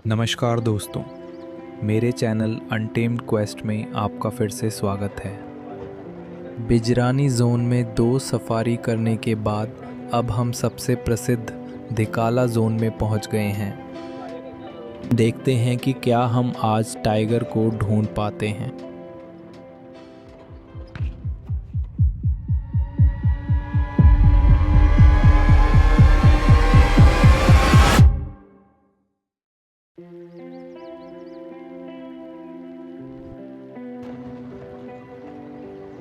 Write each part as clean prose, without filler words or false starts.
नमस्कार दोस्तों, मेरे चैनल अनटेम्ड क्वेस्ट में आपका फिर से स्वागत है। बिजरानी जोन में 2 सफारी करने के बाद अब हम सबसे प्रसिद्ध दिकाला जोन में पहुंच गए हैं। देखते हैं कि क्या हम आज टाइगर को ढूंढ पाते हैं।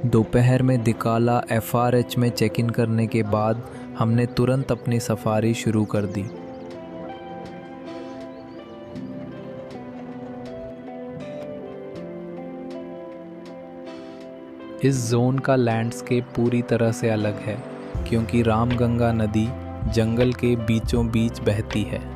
दोपहर में दिकाला FRH में चेक इन करने के बाद हमने तुरंत अपनी सफारी शुरू कर दी। इस जोन का लैंडस्केप पूरी तरह से अलग है क्योंकि रामगंगा नदी जंगल के बीचों बीच बहती है।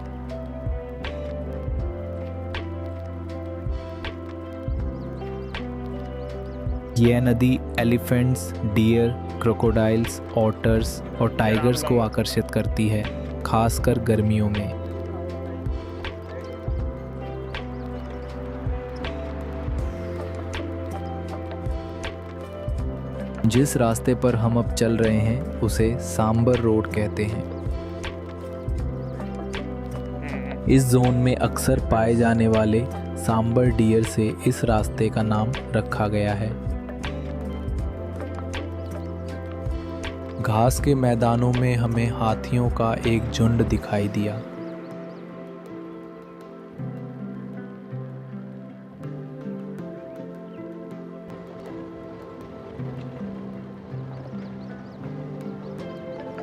यह नदी एलिफेंट्स, डियर, क्रोकोडाइल्स, ऑटर्स और टाइगर्स को आकर्षित करती है, खासकर गर्मियों में। जिस रास्ते पर हम अब चल रहे हैं उसे सांबर रोड कहते हैं। इस जोन में अक्सर पाए जाने वाले सांबर डियर से इस रास्ते का नाम रखा गया है। घास के मैदानों में हमें हाथियों का एक झुंड दिखाई दिया।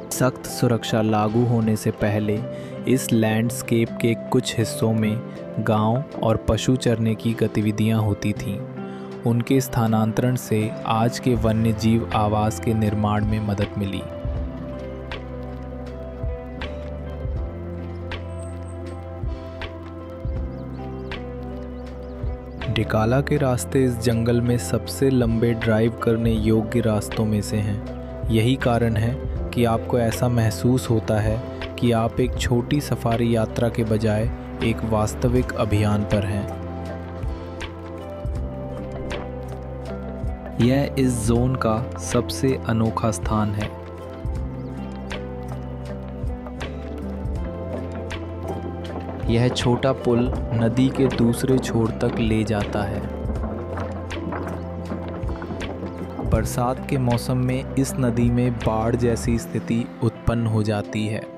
सख्त सुरक्षा लागू होने से पहले इस लैंडस्केप के कुछ हिस्सों में गांव और पशु चरने की गतिविधियां होती थीं। उनके स्थानांतरण से आज के वन्य जीव आवास के निर्माण में मदद मिली। डिकाला के रास्ते इस जंगल में सबसे लंबे ड्राइव करने योग्य रास्तों में से हैं। यही कारण है कि आपको ऐसा महसूस होता है कि आप एक छोटी सफारी यात्रा के बजाय एक वास्तविक अभियान पर हैं। यह इस जोन का सबसे अनोखा स्थान है। यह छोटा पुल नदी के दूसरे छोर तक ले जाता है। बरसात के मौसम में इस नदी में बाढ़ जैसी स्थिति उत्पन्न हो जाती है।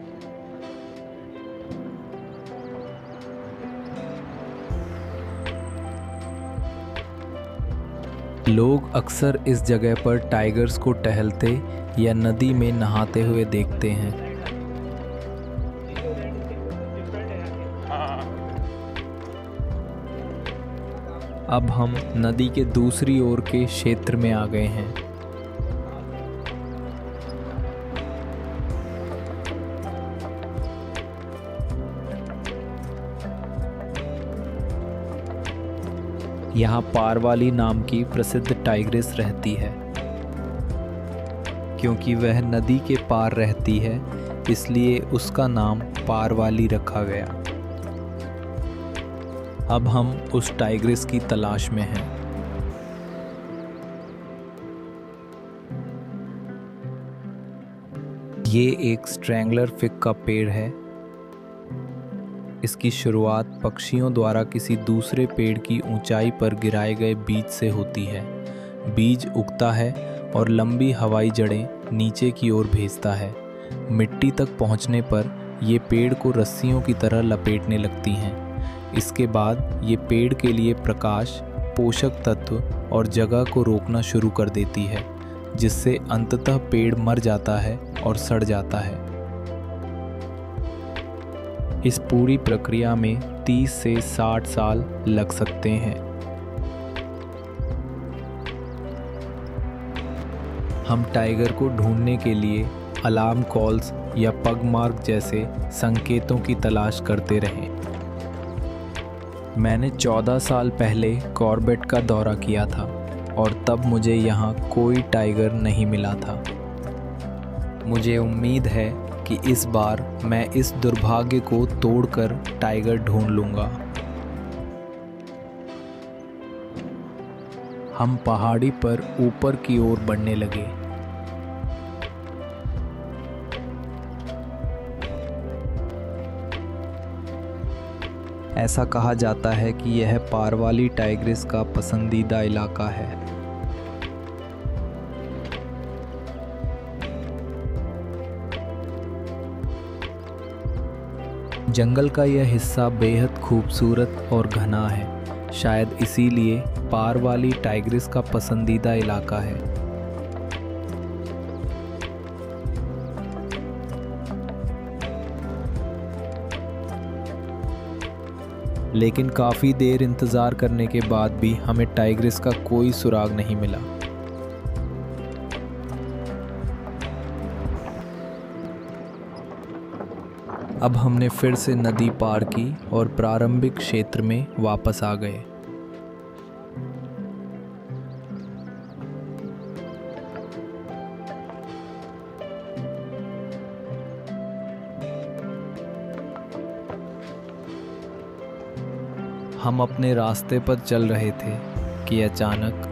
लोग अक्सर इस जगह पर टाइगर्स को टहलते या नदी में नहाते हुए देखते हैं। अब हम नदी के दूसरी ओर के क्षेत्र में आ गए हैं। यहाँ पारवाली नाम की प्रसिद्ध टाइग्रेस रहती है। क्योंकि वह नदी के पार रहती है, इसलिए उसका नाम पारवाली रखा गया। अब हम उस टाइग्रेस की तलाश में हैं। ये एक स्ट्रैंगलर फिग का पेड़ है। इसकी शुरुआत पक्षियों द्वारा किसी दूसरे पेड़ की ऊंचाई पर गिराए गए बीज से होती है। बीज उगता है और लंबी हवाई जड़ें नीचे की ओर भेजता है। मिट्टी तक पहुंचने पर ये पेड़ को रस्सियों की तरह लपेटने लगती हैं। इसके बाद ये पेड़ के लिए प्रकाश, पोषक तत्व और जगह को रोकना शुरू कर देती है, जिससे अंततः पेड़ मर जाता है और सड़ जाता है। इस पूरी प्रक्रिया में 30 से 60 साल लग सकते हैं। हम टाइगर को ढूंढने के लिए अलार्म कॉल्स या पगमार्क जैसे संकेतों की तलाश करते रहे। मैंने 14 साल पहले कॉर्बेट का दौरा किया था और तब मुझे यहाँ कोई टाइगर नहीं मिला था। मुझे उम्मीद है कि इस बार मैं इस दुर्भाग्य को तोड़कर टाइगर ढूंढ लूँगा। हम पहाड़ी पर ऊपर की ओर बढ़ने लगे। ऐसा कहा जाता है कि यह पारवाली टाइग्रिस का पसंदीदा इलाका है। जंगल का यह हिस्सा बेहद खूबसूरत और घना है। शायद इसीलिए पारवाली टाइग्रिस का पसंदीदा इलाका है। लेकिन काफ़ी देर इंतज़ार करने के बाद भी हमें टाइग्रिस का कोई सुराग नहीं मिला। अब हमने फिर से नदी पार की और प्रारंभिक क्षेत्र में वापस आ गए। हम अपने रास्ते पर चल रहे थे कि अचानक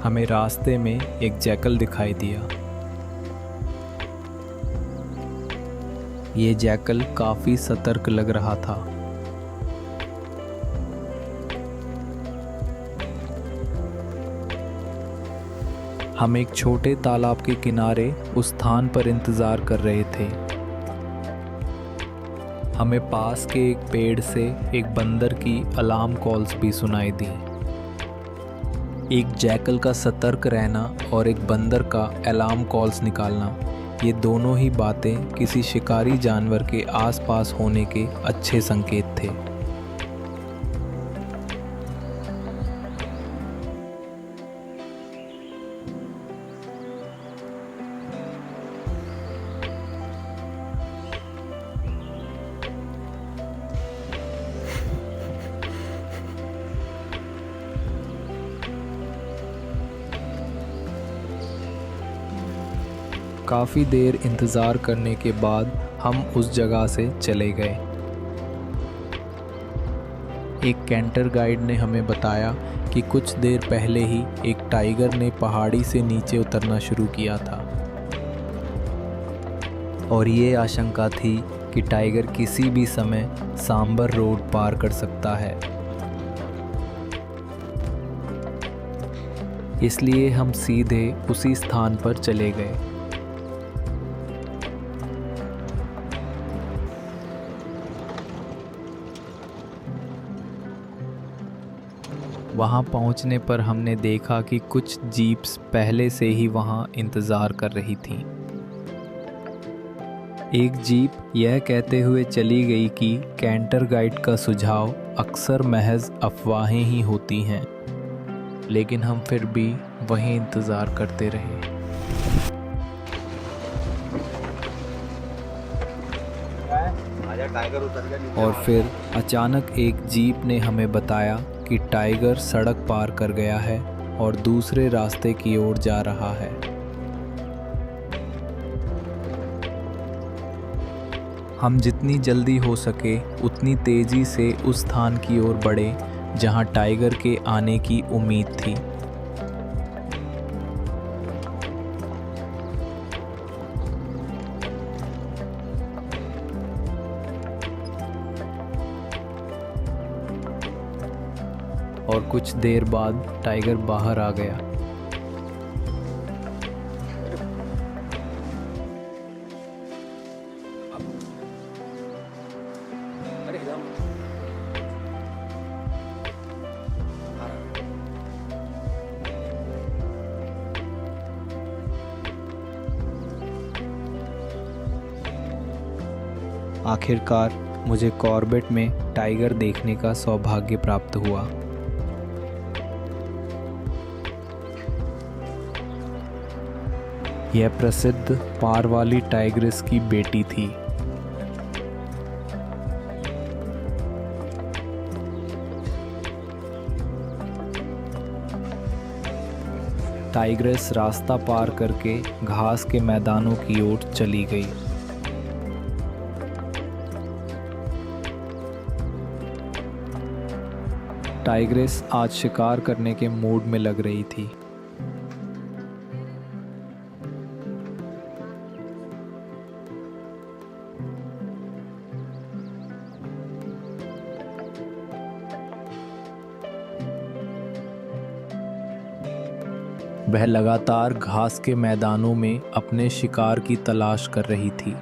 हमें रास्ते में एक जैकल दिखाई दिया। ये जैकल काफ़ी सतर्क लग रहा था। हम एक छोटे तालाब के किनारे उस स्थान पर इंतज़ार कर रहे थे। हमें पास के एक पेड़ से एक बंदर की अलार्म कॉल्स भी सुनाई दी। एक जैकल का सतर्क रहना और एक बंदर का अलार्म कॉल्स निकालना, ये दोनों ही बातें किसी शिकारी जानवर के आसपास होने के अच्छे संकेत थे। काफ़ी देर इंतज़ार करने के बाद हम उस जगह से चले गए। एक कैंटर गाइड ने हमें बताया कि कुछ देर पहले ही एक टाइगर ने पहाड़ी से नीचे उतरना शुरू किया था और ये आशंका थी कि टाइगर किसी भी समय सांबर रोड पार कर सकता है। इसलिए हम सीधे उसी स्थान पर चले गए। वहाँ पहुँचने पर हमने देखा कि कुछ जीप्स पहले से ही वहाँ इंतज़ार कर रही थीं। एक जीप यह कहते हुए चली गई कि कैंटर गाइड का सुझाव अक्सर महज अफवाहें ही होती हैं, लेकिन हम फिर भी वहीं इंतज़ार करते रहे। और फिर अचानक एक जीप ने हमें बताया कि टाइगर सड़क पार कर गया है और दूसरे रास्ते की ओर जा रहा है। हम जितनी जल्दी हो सके उतनी तेज़ी से उस स्थान की ओर बढ़े जहां टाइगर के आने की उम्मीद थी। और कुछ देर बाद टाइगर बाहर आ गया। आखिरकार मुझे कॉर्बेट में टाइगर देखने का सौभाग्य प्राप्त हुआ। यह प्रसिद्ध पार वाली टाइग्रिस की बेटी थी। टाइग्रिस रास्ता पार करके घास के मैदानों की ओर चली गई। टाइग्रिस आज शिकार करने के मूड में लग रही थी। वह लगातार घास के मैदानों में अपने शिकार की तलाश कर रही थी।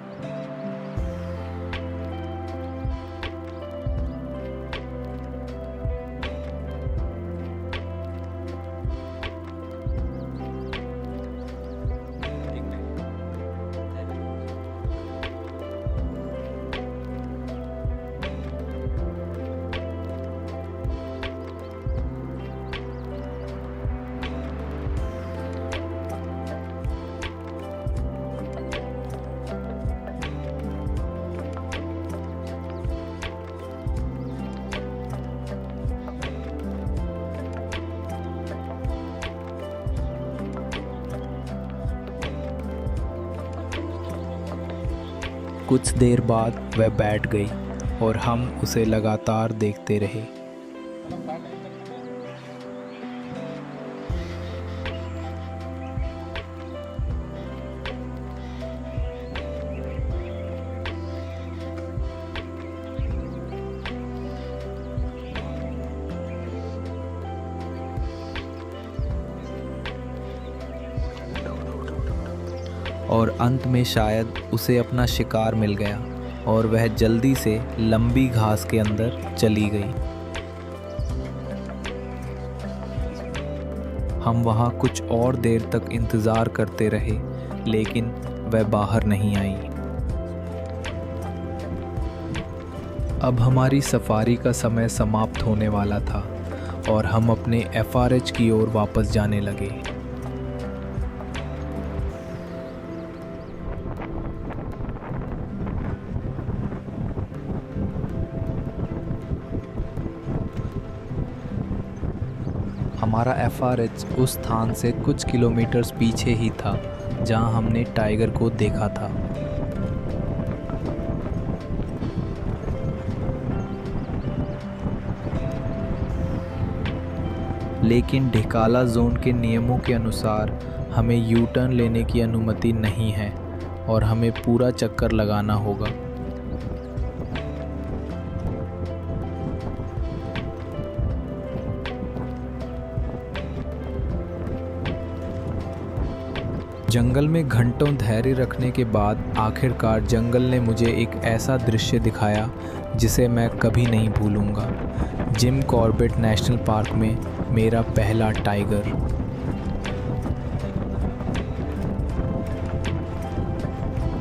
कुछ देर बाद वह बैठ गई और हम उसे लगातार देखते रहे। और अंत में शायद उसे अपना शिकार मिल गया और वह जल्दी से लंबी घास के अंदर चली गई। हम वहाँ कुछ और देर तक इंतज़ार करते रहे, लेकिन वह बाहर नहीं आई। अब हमारी सफारी का समय समाप्त होने वाला था और हम अपने FRH की ओर वापस जाने लगे। हमारा FRH उस स्थान से कुछ किलोमीटर्स पीछे ही था जहां हमने टाइगर को देखा था। लेकिन ढिकाला जोन के नियमों के अनुसार हमें यू टर्न लेने की अनुमति नहीं है और हमें पूरा चक्कर लगाना होगा। जंगल में घंटों धैर्य रखने के बाद आखिरकार जंगल ने मुझे एक ऐसा दृश्य दिखाया जिसे मैं कभी नहीं भूलूंगा। जिम कॉर्बेट नेशनल पार्क में मेरा पहला टाइगर।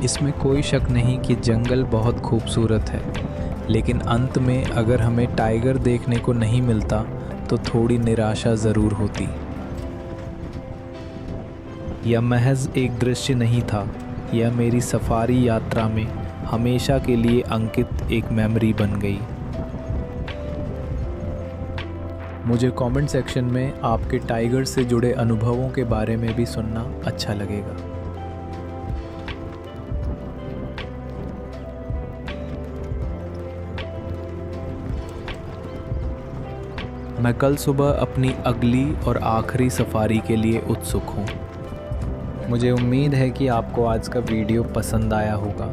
इसमें कोई शक नहीं कि जंगल बहुत खूबसूरत है, लेकिन अंत में अगर हमें टाइगर देखने को नहीं मिलता तो थोड़ी निराशा ज़रूर होती। यह महज एक दृश्य नहीं था, यह मेरी सफारी यात्रा में हमेशा के लिए अंकित एक मेमोरी बन गई। मुझे कमेंट सेक्शन में आपके टाइगर से जुड़े अनुभवों के बारे में भी सुनना अच्छा लगेगा। मैं कल सुबह अपनी अगली और आखिरी सफारी के लिए उत्सुक हूँ। मुझे उम्मीद है कि आपको आज का वीडियो पसंद आया होगा।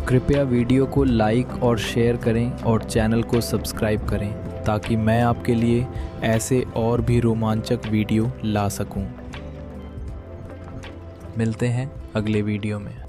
कृपया वीडियो को लाइक और शेयर करें और चैनल को सब्सक्राइब करें ताकि मैं आपके लिए ऐसे और भी रोमांचक वीडियो ला सकूं। मिलते हैं अगले वीडियो में।